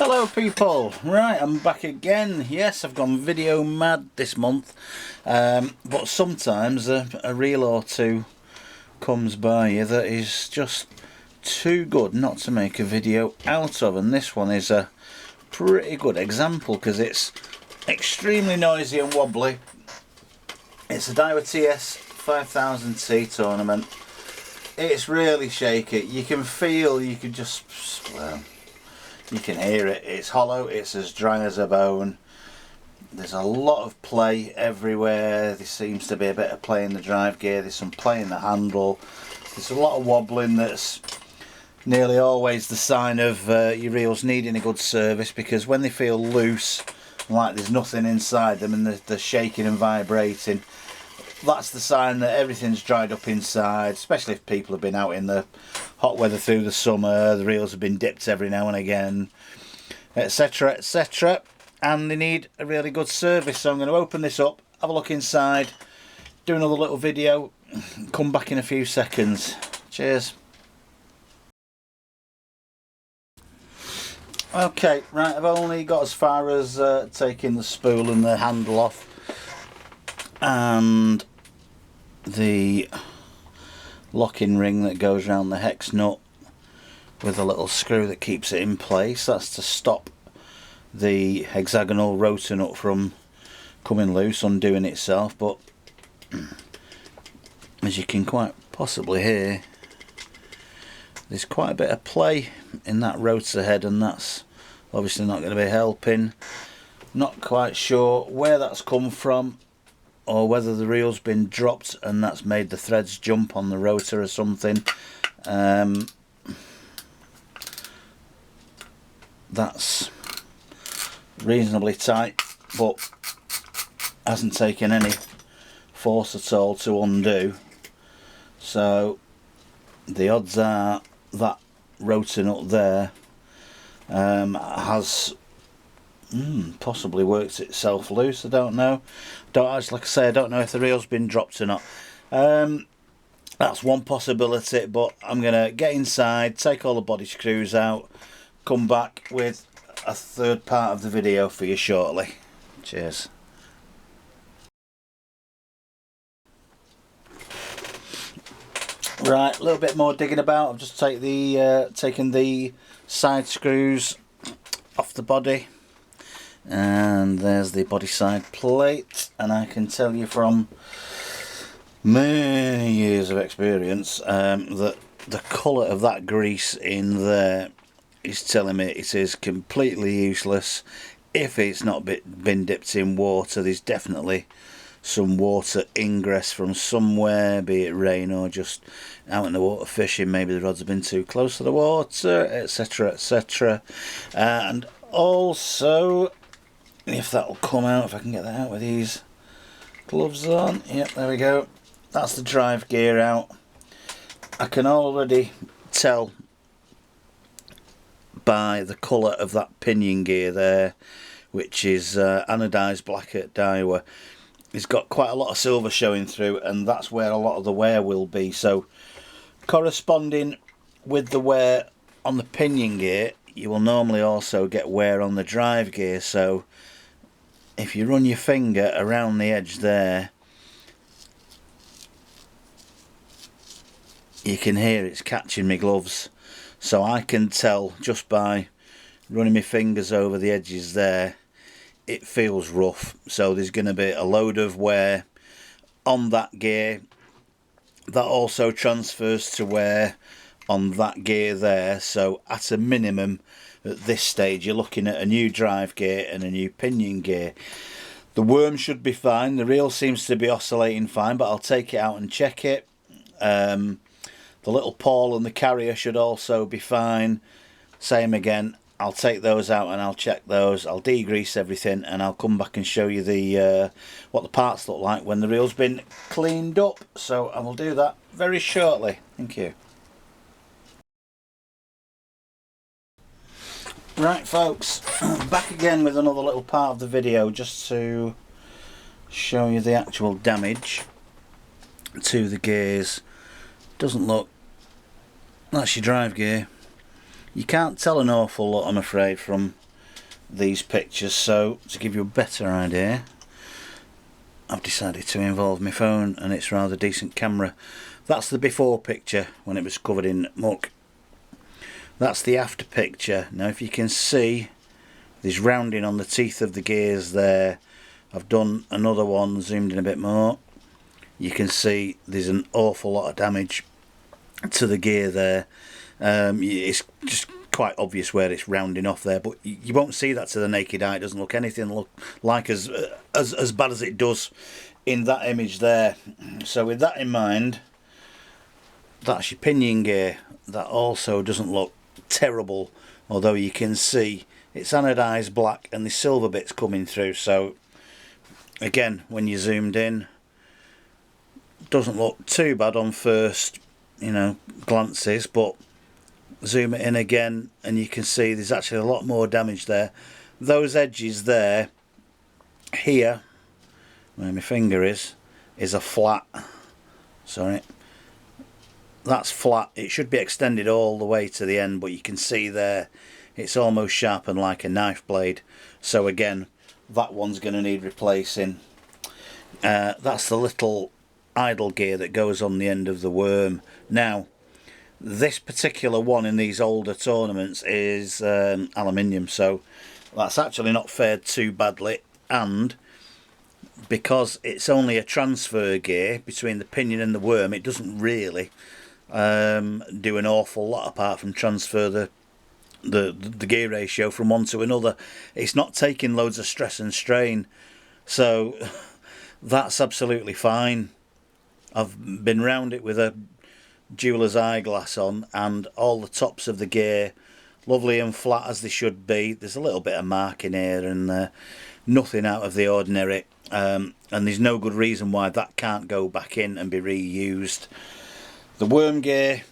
Hello people, right, I'm back again. Yes, I've gone video mad this month, but sometimes a reel or two comes by you that is just too good not to make a video out of, and this one is a pretty good example because it's extremely noisy and wobbly. It's a Daiwa TS5000T tournament. It's really shaky. You can feel, you can just, well, you can hear it. It's hollow, it's as dry as a bone. There's a lot of play everywhere. There seems to be a bit of play in the drive gear, there's some play in the handle. There's a lot of wobbling that's nearly always the sign of your reels needing a good service, because when they feel loose, like there's nothing inside them and they're shaking and vibrating, that's the sign that everything's dried up inside, especially if people have been out in the hot weather through the summer, the reels have been dipped every now and again, etc, etc, and they need a really good service. So I'm going to open this up, have a look inside, do another little video, come back in a few seconds. Cheers. Okay, right, I've only got as far as taking the spool and the handle off and the locking ring that goes around the hex nut with a little screw that keeps it in place. That's to stop the hexagonal rotor nut from coming loose, undoing itself. But as you can quite possibly hear, there's quite a bit of play in that rotor head, and that's obviously not going to be helping. Not quite sure where that's come from, or whether the reel's been dropped and that's made the threads jump on the rotor or something. That's reasonably tight, but hasn't taken any force at all to undo. So the odds are that rotor nut there has possibly worked itself loose. I don't know. Like I say, I don't know if the reel's been dropped or not. That's one possibility, but I'm gonna get inside, take all the body screws out, come back with a third part of the video for you shortly. Cheers. Right, a little bit more digging about. I've just taken the side screws off the body, and there's the body side plate, and I can tell you from many years of experience that the colour of that grease in there is telling me it is completely useless. If it's not been dipped in water, there's definitely some water ingress from somewhere, be it rain or just out in the water fishing. Maybe the rods have been too close to the water, etc, etc. And also, if that'll come out, if I can get that out with these gloves on, yep, there we go, that's the drive gear out. I can already tell by the colour of that pinion gear there, which is anodised black at Daiwa. It's got quite a lot of silver showing through, and that's where a lot of the wear will be. So corresponding with the wear on the pinion gear, you will normally also get wear on the drive gear. So if you run your finger around the edge there, you can hear it's catching my gloves. So I can tell just by running my fingers over the edges there, it feels rough. So there's going to be a load of wear on that gear. That also transfers to wear on that gear there. So at a minimum at this stage, you're looking at a new drive gear and a new pinion gear. The worm should be fine. The reel seems to be oscillating fine, but I'll take it out and check it. The little pawl and the carrier should also be fine. Same again, I'll take those out and I'll check those. I'll degrease everything and I'll come back and show you the what the parts look like when the reel's been cleaned up. So I will do that very shortly. Thank you. Right folks, back again with another little part of the video just to show you the actual damage to the gears. Doesn't look, that's your drive gear. You can't tell an awful lot, I'm afraid, from these pictures, so to give you a better idea, I've decided to involve my phone, and it's a rather decent camera. That's the before picture when it was covered in muck. That's the after picture. Now if you can see, there's rounding on the teeth of the gears there. I've done another one, zoomed in a bit more. You can see there's an awful lot of damage to the gear there. It's just quite obvious where it's rounding off there, but you won't see that to the naked eye. It doesn't look anything like as bad as it does in that image there. So with that in mind, that's your pinion gear. That also doesn't look terrible, although you can see it's anodized black and the silver bits coming through. So again, when you zoomed in, doesn't look too bad on first, you know, glances, but zoom it in again and you can see there's actually a lot more damage there. Those edges there, here where my finger is a flat, sorry, that's flat. It should be extended all the way to the end, but you can see there it's almost sharpened like a knife blade. So again, that one's going to need replacing. That's the little idle gear that goes on the end of the worm. Now this particular one in these older tournaments is aluminium, so that's actually not fared too badly, and because it's only a transfer gear between the pinion and the worm, it doesn't really do an awful lot apart from transfer the gear ratio from one to another. It's not taking loads of stress and strain, so that's absolutely fine. I've been round it with a jeweller's eyeglass on, and all the tops of the gear lovely and flat as they should be. There's a little bit of marking here and there, nothing out of the ordinary, and there's no good reason why that can't go back in and be reused. The worm gear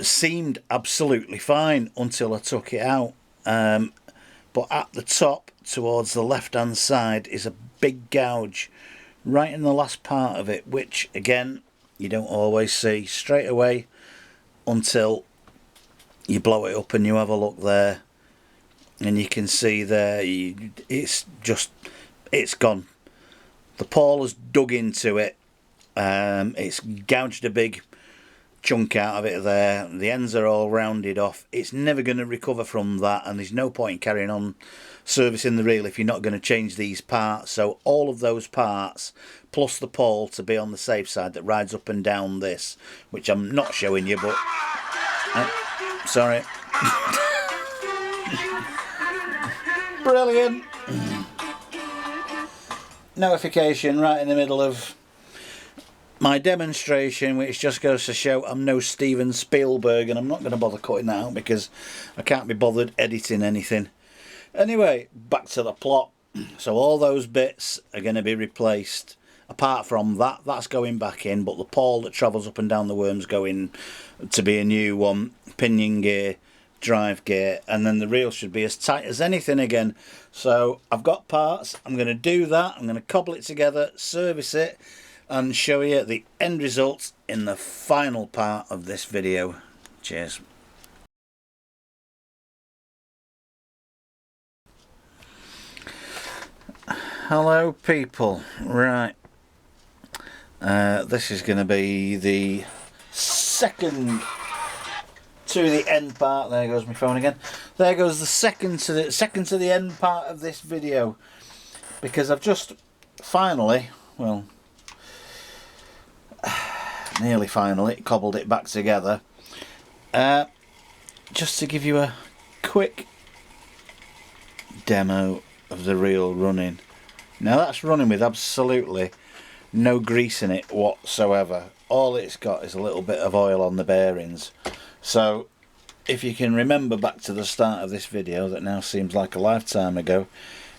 seemed absolutely fine until I took it out, but at the top towards the left hand side is a big gouge right in the last part of it, which again you don't always see straight away until you blow it up and you have a look there, and you can see there it's gone. The pawl has dug into it, it's gouged a big chunk out of it there. The ends are all rounded off. It's never going to recover from that, and there's no point in carrying on servicing the reel if you're not going to change these parts. So all of those parts plus the pawl to be on the safe side that rides up and down this, which I'm not showing you, but sorry. Brilliant. Notification right in the middle of my demonstration, which just goes to show I'm no Steven Spielberg, and I'm not going to bother cutting that out because I can't be bothered editing anything. Anyway, back to the plot. So all those bits are going to be replaced. Apart from that, that's going back in, but the pawl that travels up and down the worm's going to be a new one. Pinion gear, drive gear, and then the reel should be as tight as anything again. So I've got parts, I'm going to do that, I'm going to cobble it together, service it, and show you the end result in the final part of this video. Cheers. Hello people, right, this is going to be the second to the end part. There goes my phone again. There goes the second to the end part of this video, because I've just finally, well, nearly finally cobbled it back together. Just to give you a quick demo of the reel running. Now that's running with absolutely no grease in it whatsoever. All it's got is a little bit of oil on the bearings. So if you can remember back to the start of this video that now seems like a lifetime ago,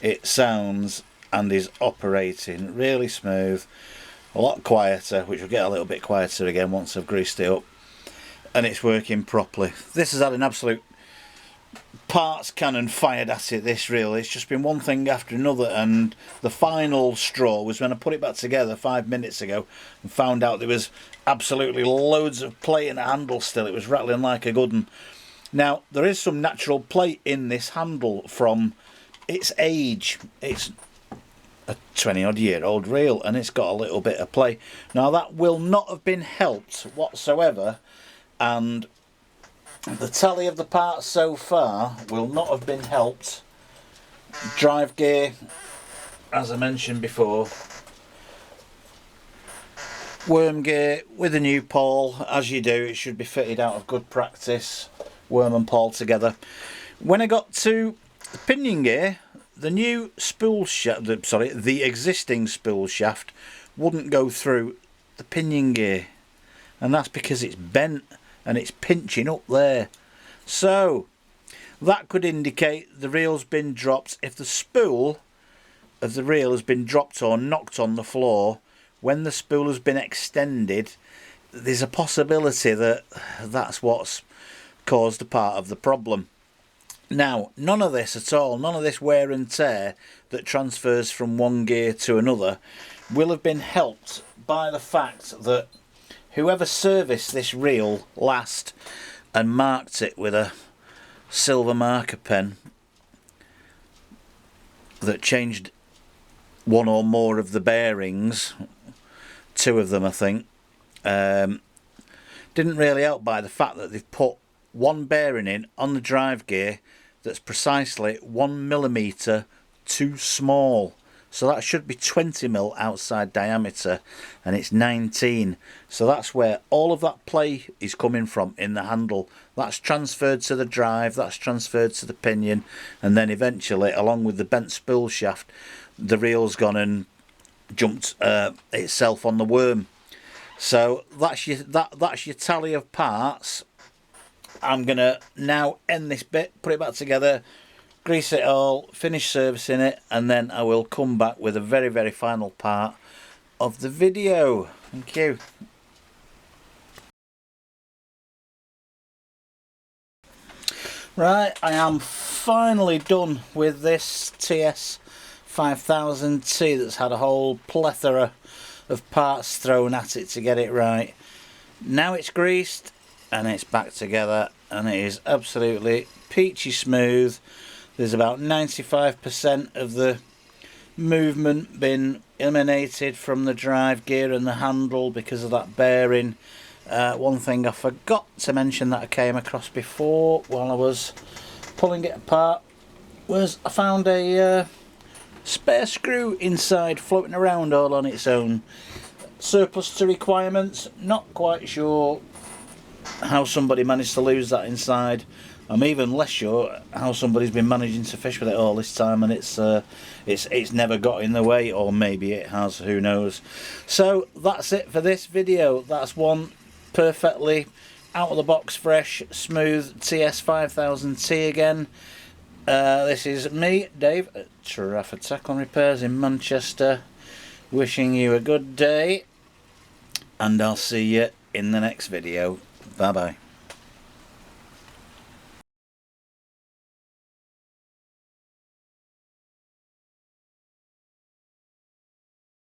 it sounds and is operating really smooth, a lot quieter, which will get a little bit quieter again once I've greased it up, and it's working properly. This has had an absolute parts cannon fired at it, this reel. It's just been one thing after another, and the final straw was when I put it back together 5 minutes ago and found out there was absolutely loads of play in the handle still. It was rattling like a good one. Now there is some natural play in this handle from its age. It's a 20 odd year old reel and it's got a little bit of play. Now that will not have been helped whatsoever, and the tally of the parts so far will not have been helped. Drive gear, as I mentioned before, worm gear with a new pawl, as you do. It should be fitted out of good practice, worm and pawl together. When I got to the pinion gear, the new spool shaft, the existing spool shaft wouldn't go through the pinion gear, and that's because it's bent and it's pinching up there. So that could indicate the reel's been dropped. If the spool of the reel has been dropped or knocked on the floor when the spool has been extended, there's a possibility that that's what's caused a part of the problem. Now, none of this at all, none of this wear and tear that transfers from one gear to another will have been helped by the fact that whoever serviced this reel last and marked it with a silver marker pen that changed one or more of the bearings, 2 of them I think, didn't really help by the fact that they've put one bearing in on the drive gear that's precisely 1mm too small. So that should be 20mm outside diameter and it's 19. So that's where all of that play is coming from in the handle. That's transferred to the drive, that's transferred to the pinion, and then eventually, along with the bent spool shaft, the reel's gone and jumped itself on the worm. So that's your tally of parts. I'm gonna now end this bit, put it back together, grease it all, finish servicing it, and then I will come back with a very, very final part of the video. Thank you. Right, I am finally done with this TS5000T that's had a whole plethora of parts thrown at it to get it right. Now it's greased and it's back together and it is absolutely peachy smooth. There's about 95% of the movement been eliminated from the drive gear and the handle because of that bearing. One thing I forgot to mention that I came across before while I was pulling it apart was I found a spare screw inside floating around all on its own. Surplus to requirements, not quite sure how somebody managed to lose that inside. I'm even less sure how somebody's been managing to fish with it all this time and it's never got in the way, or maybe it has, who knows. So that's it for this video. That's one perfectly out of the box fresh smooth TS5000T again. This is me, Dave, at Trafford Tackle Repairs in Manchester, wishing you a good day, and I'll see you in the next video. Bye bye.